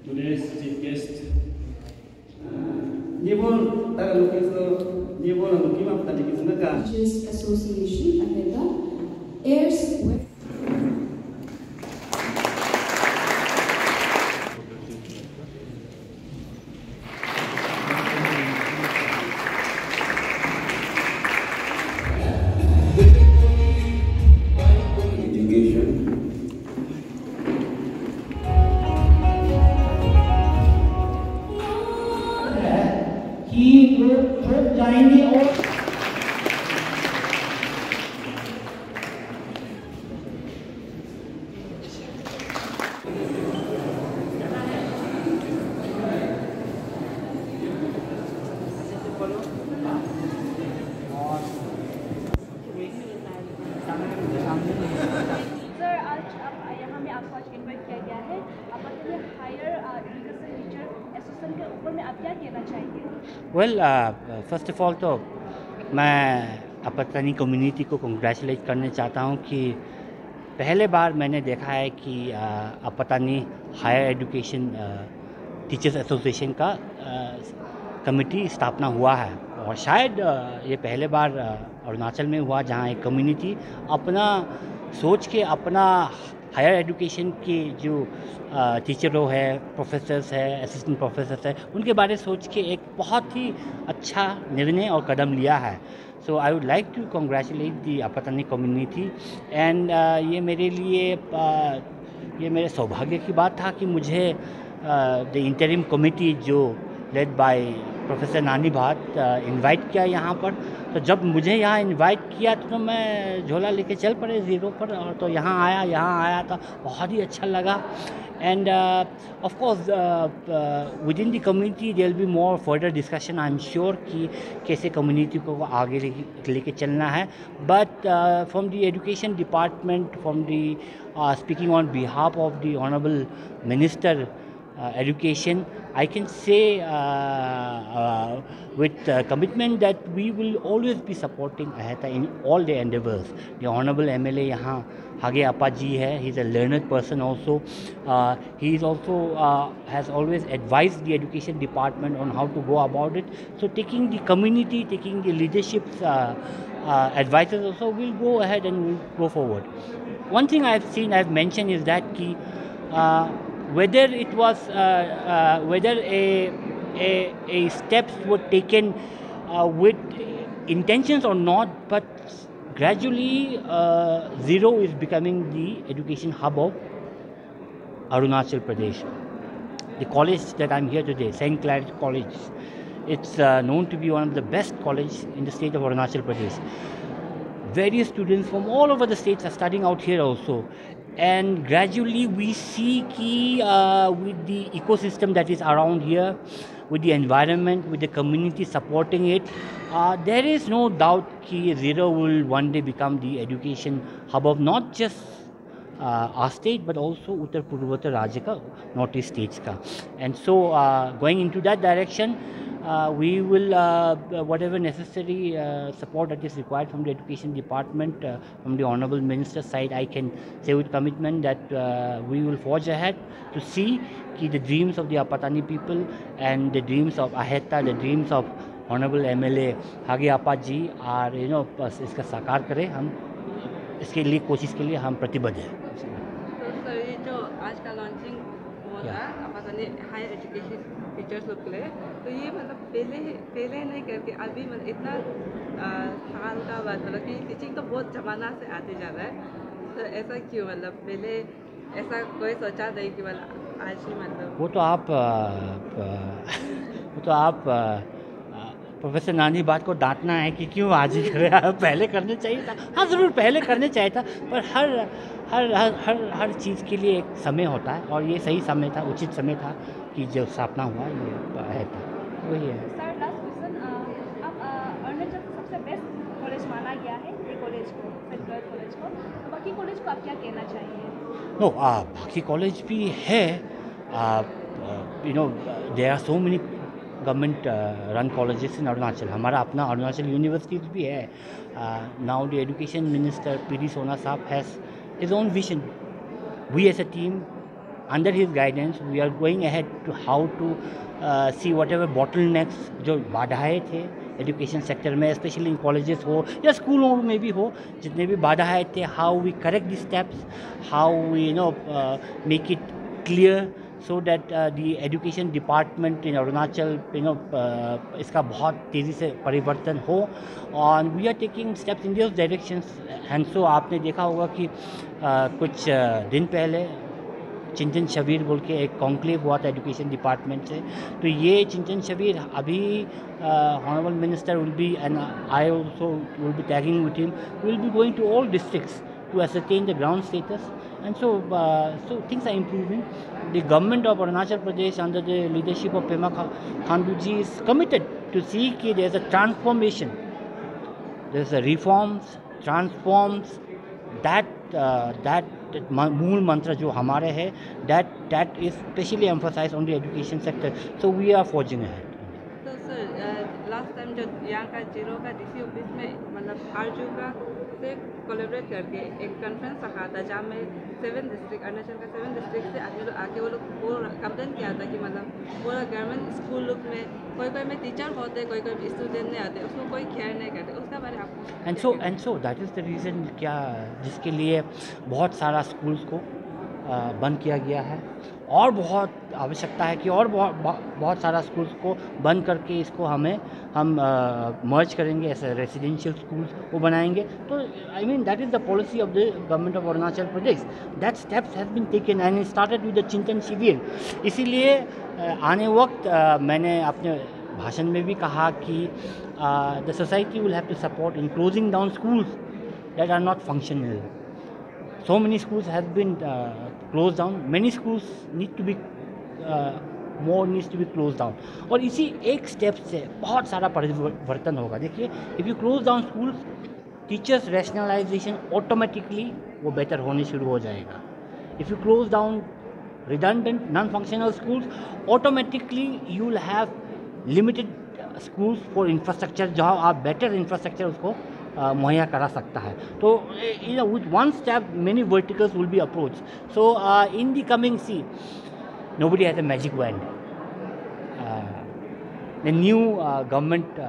Today's chief guest, Nibol Tagalukiso, Nibol Lukima Tanikisnaka. Teachers Association Aheta airs with जाएंगे और well first of all तो मैं अपतनी community को congratulate करना चाहता हूँ कि पहले बार मैंने देखा है कि अपतनी हायर एजुकेशन टीचर्स एसोसिएशन का कमेटी स्थापना हुआ है और शायद ये पहले बार अरुणाचल में हुआ जहाँ एक कम्युनिटी अपना सोच के अपना हायर एजुकेशन के जो टीचरों है, प्रोफेसर्स है, असिस्टेंट प्रोफेसर्स है, उनके बारे में सोच के एक बहुत ही अच्छा निर्णय और कदम लिया है. So I would like to congratulate the अपतनी कम्युनिटी एंड ये मेरे लिए ये मेरे सौभाग्य की बात था कि मुझे द इंटरिम कमेटी जो लेड बाय प्रोफेसर नानी भाट इनवाइट किया यहाँ पर. तो जब मुझे यहाँ इनवाइट किया तो मैं झोला लेके चल पड़े ज़ीरो पर और तो यहाँ आया था, बहुत ही अच्छा लगा. End of course within the community there will be more further discussion. I am sure कि कैसे कम्युनिटी को आगे लेके चलना है. But from the education department, from the speaking on behalf of the honourable minister education, I can say with commitment that we will always be supporting Aheta in all their endeavors. The Honorable MLA यहाँ Hage Appa ji है, he is a learned person also. He is also has always advised the education department on how to go about it. So taking the community, taking the leadership's advices also, will go ahead and will go forward. One thing I've mentioned is that ki, whether it was whether a steps were taken with intentions or not, but gradually Zero is becoming the education hub of Arunachal Pradesh. The college that I'm here today, St. Clair College, it's known to be one of the best colleges in the state of Arunachal Pradesh. Various students from all over the states are studying out here also. And gradually we see ki, with the ecosystem that is around here, with the environment, with the community supporting it, there is no doubt ki Zero will one day become the education hub of not just our state but also Uttar Purvottar Rajya ka, Northeast states ka. And so going into that direction, we will whatever necessary support that is required from the education department, from the honorable minister's side, I can say with commitment that we will forge ahead to see ki the dreams of the Apatani people and the dreams of Aheta, the dreams of honorable MLA Hage Appa ji are iska साकार करें. हम इसके लिए कोशिश के लिए हम प्रतिबद्ध हैं. तो सर ये जो आज का लॉन्चिंग हुआ था अपतनी हायर एजुकेशन टीचर्स लोग के लिए, तो ये मतलब पहले नहीं करके अभी मतलब इतना साल का बाद मतलब कि टीचिंग तो बहुत ज़माना से आते जा रहा है, तो ऐसा क्यों मतलब पहले ऐसा कोई सोचा नहीं कि मतलब आज ही मतलब वो तो आप प्रोफेसर नानी बात को डांटना है कि क्यों आज ही कर रहे, पहले करने चाहिए था. हाँ ज़रूर पहले करने चाहिए था, पर हर चीज़ के लिए एक समय होता है और ये सही समय था, उचित समय था कि जो स्थापना हुआ ये है था, वही है. सर लास्ट क्वेश्चन, आप अरुणाचल सबसे बेस्ट कॉलेज माना गया है ये कॉलेज को, सेंट क्लेयर कॉलेज को, तो बाकी कॉलेज को आप क्या कहना चाहिए? नो बाकी कॉलेज भी है, there are so many government run colleges in Arunachal, हमारा अपना अरुणाचल यूनिवर्सिटीज भी है. Now the education minister PD Sona साहब has his own vision. We as a team under his guidance we are going ahead to how to see whatever bottlenecks जो बाधाएं थे education sector में, specially in colleges हो या स्कूलों में भी हो, जितने भी बाधाएं थे, how we correct the steps, how we make it clear so that the education department in Arunachal इसका बहुत तेज़ी से परिवर्तन हो. और we are taking steps in those directions. and so आपने देखा होगा कि कुछ दिन पहले चिंतन शबीर बोल के एक कॉन्क्लेव हुआ था एजुकेशन डिपार्टमेंट से. तो ये चिंतन शबीर अभी honourable minister will be and I also will be tagging with him, will be going to all districts to ascertain the ground status. And so things are improving. The government of Arunachal Pradesh under the leadership of Pema Khandu ji is committed to see that there is a transformation, there is a reforms, transforms that मूल मंत्र जो हमारे है, that is specially emphasized on the education sector. So we are forging ahead. तो sir last time जो यहाँ का zero का DC ऑफिस में मतलब आरजू का से कोलैबोरेट करके एक कॉन्फ्रेंस रखा था, जहाँ में 7 डिस्ट्रिक्ट अरुणाचल का 7 डिस्ट्रिक्ट से आके वो लोग कंप्लेन किया था कि मतलब पूरा गवर्नमेंट स्कूल लोग में कोई में टीचर होते, कोई स्टूडेंट नहीं आते, उसको कोई केयर नहीं करते. उसका बारे में आपको and so that is the reason क्या जिसके लिए बहुत सारा स्कूल्स को बंद किया गया है, और बहुत आवश्यकता है कि और बहुत सारा स्कूल्स को बंद करके इसको हम मर्ज करेंगे, ऐसे रेजिडेंशियल स्कूल्स वो बनाएंगे. तो I mean that is the policy of the government of Arunachal Pradesh. That steps have been taken and started with the चिंतन शिविर. इसीलिए आने वक्त मैंने अपने भाषण में भी कहा कि the society will have to support in closing down schools that are not functional. So many schools have been closed down. Many schools need to be more needs to be closed down. और इसी एक step से बहुत सारा परिवर्तन होगा. देखिए, if you close down schools, teachers rationalization automatically वो बेटर होने शुरू हो जाएगा. If you close down redundant non-functional schools, automatically you will have limited schools for infrastructure, जहाँ आप better infrastructure उसको मुहैया करा सकता है. तो with one step many verticals will be approached. So in the coming nobody has a magic wand. The new government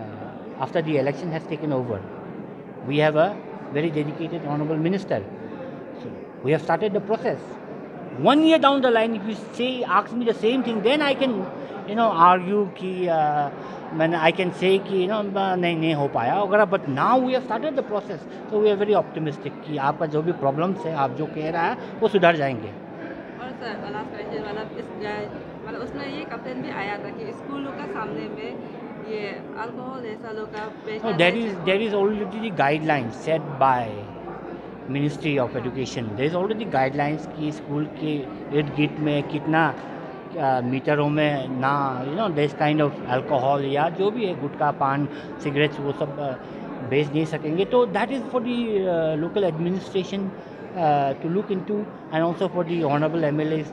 after the election has taken over. We have a very dedicated honorable minister. So we have started the process. 1 year down the line, if you ask me the same thing, then I can argue कि I can say कि नहीं हो पाया वगैरह. But now we have started the process. So we are very optimistic कि आपका जो भी प्रॉब्लम्स है, आप जो कह रहा है वो सुधर जाएंगे. और सर लास्ट क्वेश्चन मतलब उसमें ये कंप्लेन भी आया था कि स्कूलों का सामने में ये अल्कोहल ऐसा लोग का there is already guidelines set by ministry of education. There is already guidelines कि स्कूल के इर्द गिर्द में कितना मीटरों में ना दिस काइंड ऑफ अल्कोहल या जो भी है गुटखा पान सिगरेट्स वो सब बेच नहीं सकेंगे. तो that is for the local administration to look into, and also for the honorable MLA's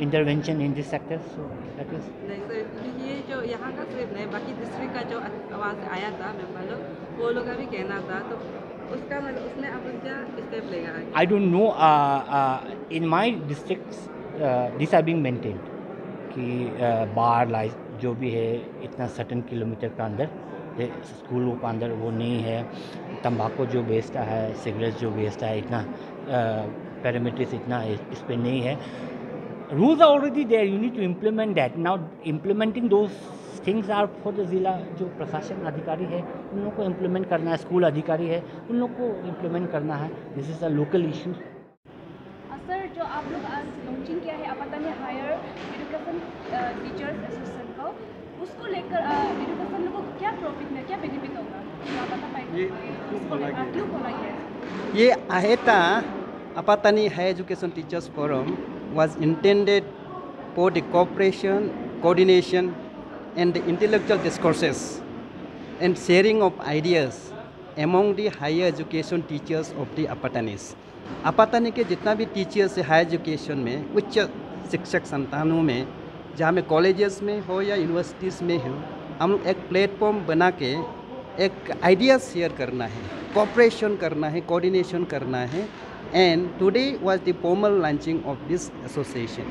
intervention in this sector. So that is. ये जो यहाँ का सिर्फ नहीं, बाकी डिस्ट्रिक्ट का जो आवाज़ आया था मेंबर लोग, वो लोग का भी कहना था. तो उसका मतलब उसमें आप क्या स्टेप लेगा? I don't know. In my districts, these are being maintained. कि बार लाइफ जो भी है इतना सर्टन किलोमीटर का अंदर स्कूलों का अंदर वो नहीं है. तंबाकू जो बेचता है, सिगरेट जो बेचता है, इतना पैरामीटर्स इतना इस पर नहीं है. Rules are already there, you need to implement that. Now implementing those things are for the ज़िला जो प्रशासन अधिकारी है उन लोगों को इम्प्लीमेंट करना है, स्कूल अधिकारी है उन लोगों को इम्प्लीमेंट करना है. This is a local issue. Sir, जो आप लोग आज लॉन्चिंग किया है अपाता में हायर एजुकेशन टीचर्स एसोसिएशन को, उसको लेकर एजुकेशन लोगों को क्या प्रॉफिट में क्या बेनिफिट होगा, आप बता पाएंगे? क्यों खोला गया है ये AHETA Apatani Higher Education Teachers Forum was intended for the cooperation, coordination and the intellectual discourses and sharing of ideas among the higher education teachers of the Apatanis. Apatani के जितना भी टीचर्स है हायर एजुकेशन में, उच्च शिक्षक संस्थानों में जहाँ में कॉलेजेस में हो या यूनिवर्सिटीज़ में हो, हम लोग एक प्लेटफॉर्म बना के एक आइडिया शेयर करना है, कोऑपरेशन करना है, कोऑर्डिनेशन करना है। And today was the formal launching of this association.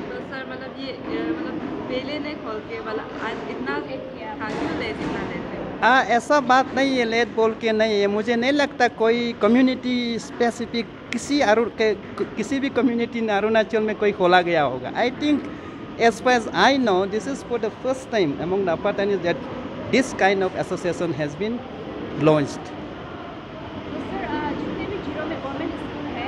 तो सर मतलब ये मतलब पहले नहीं खोल के मतलब आज इतना क्यों लेट इतना लेट? ऐसा बात नहीं है, लेट बोल के नहीं है। मुझे नहीं लगता कोई कम्युनिटी स्पेसिफिक किसी भी कम्युनिटी ने अरुणाचल में कोई खोला गया होगा। I think as far as I know, this is for the first time among the Apatanis that this kind of association has been launched. तो सर जितने भी जीरो में गवर्नमेंट स्कूल है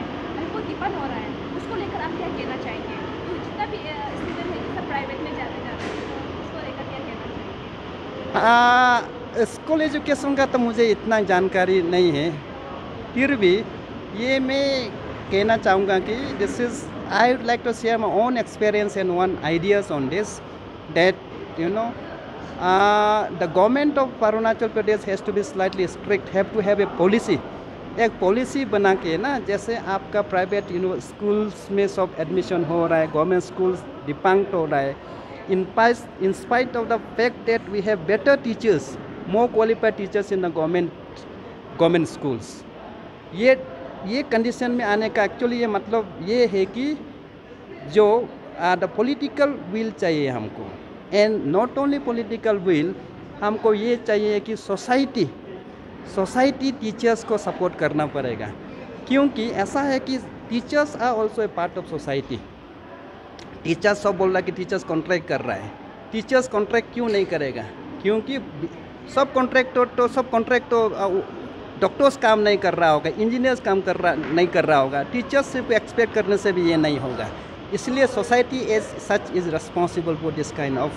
वो डिपेंड हो रहा है, उसको लेकर आप क्या कहना चाहेंगे? तो जितना भी स्टूडेंट है सब प्राइवेट में जाते जा रहे हैं, तो उसको लेकर क्या कहना चाहेंगे? स्कूल एजुकेशन का तो मुझे इतना जानकारी नहीं है, फिर भी ये मैं कहना चाहूँगा कि this is I would like to share my own experience and one ideas on this, that the government of Arunachal Pradesh has to be slightly strict, have to have a policy, एक policy बना के ना, जैसे आपका private schools में सब admission हो रहा है, गवर्नमेंट स्कूल्स डिपंक्ट हो रहा है, in spite of the fact that we have better teachers, more qualified teachers in the government schools. ये कंडीशन में आने का एक्चुअली ये मतलब ये है कि जो द पॉलिटिकल विल चाहिए हमको, and not only political will, हमको ये चाहिए कि सोसाइटी टीचर्स को सपोर्ट करना पड़ेगा, क्योंकि ऐसा है कि teachers are also a part of society. Teachers सब बोल रहा है कि टीचर्स कॉन्ट्रैक्ट कर रहा है, टीचर्स कॉन्ट्रैक्ट क्यों नहीं करेगा? क्योंकि सब कॉन्ट्रैक्ट तो डॉक्टर्स काम नहीं कर रहा होगा, इंजीनियर्स काम नहीं कर रहा होगा, टीचर्स सिर्फ एक्सपेक्ट करने से भी ये नहीं होगा। इसलिए society as such is responsible for this kind of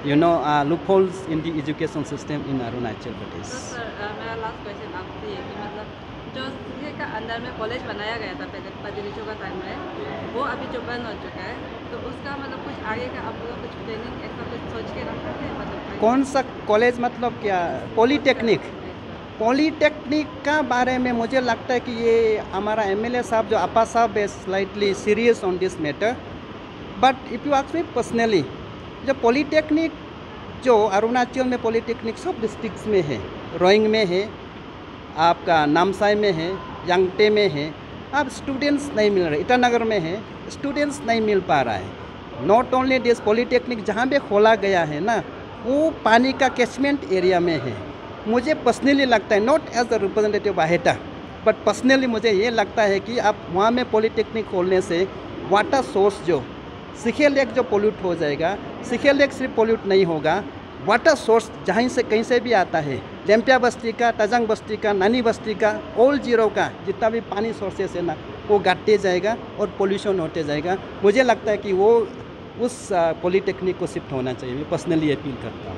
loopholes in the education system in Arunachal Pradesh. तो सर मेरा लास्ट क्वेश्चन आपसे ये कि मतलब जो सीखे का अंदर में कॉलेज बनाया गया था पहले पदिरिचो का टाइम में, वो अभी जो बंद हो चुका है, तो उसका मतलब कुछ आगे का आप लोग कुछ प्लानिंग ऐसा कुछ सोच के रखा है? मतलब कौन सा कॉलेज मतलब क्या? पॉलीटेक्निक का बारे में मुझे लगता है कि ये हमारा MLA साहब जो अपा साहब है slightly serious on this matter, but if you ask me personally, जो पॉलीटेक्निक जो अरुणाचल में पॉलीटेक्निक सब डिस्ट्रिक्ट्स में है, रोइंग में है, आपका नामसाई में है, यांगटे में है, अब स्टूडेंट्स नहीं मिल रहे, ईटानगर में है, स्टूडेंट्स नहीं मिल पा रहा है। नॉट ओनली दिस पॉलीटेक्निक जहाँ पे खोला गया है ना, वो पानी का कैचमेंट एरिया में है। मुझे पर्सनली लगता है, not as the representative of अहेटा, बट पर्सनली मुझे ये लगता है कि आप वहाँ में पॉलीटेक्निक खोलने से वाटर सोर्स जो सिखे लेक जो पोल्यूट हो जाएगा, सिखे लेक सिर्फ पोल्यूट नहीं होगा, वाटर सोर्स जहाँ से कहीं से भी आता है, लेम्पिया बस्ती का, तजंग बस्ती का, नानी बस्ती का, ओल्ड जीरो का जितना भी पानी सोर्सेस है ना, वो घटते जाएगा और पोल्यूशन होते जाएगा। मुझे लगता है कि वो उस पॉलीटेक्निक को शिफ्ट होना चाहिए। मैं पर्सनली अपील करता हूँ।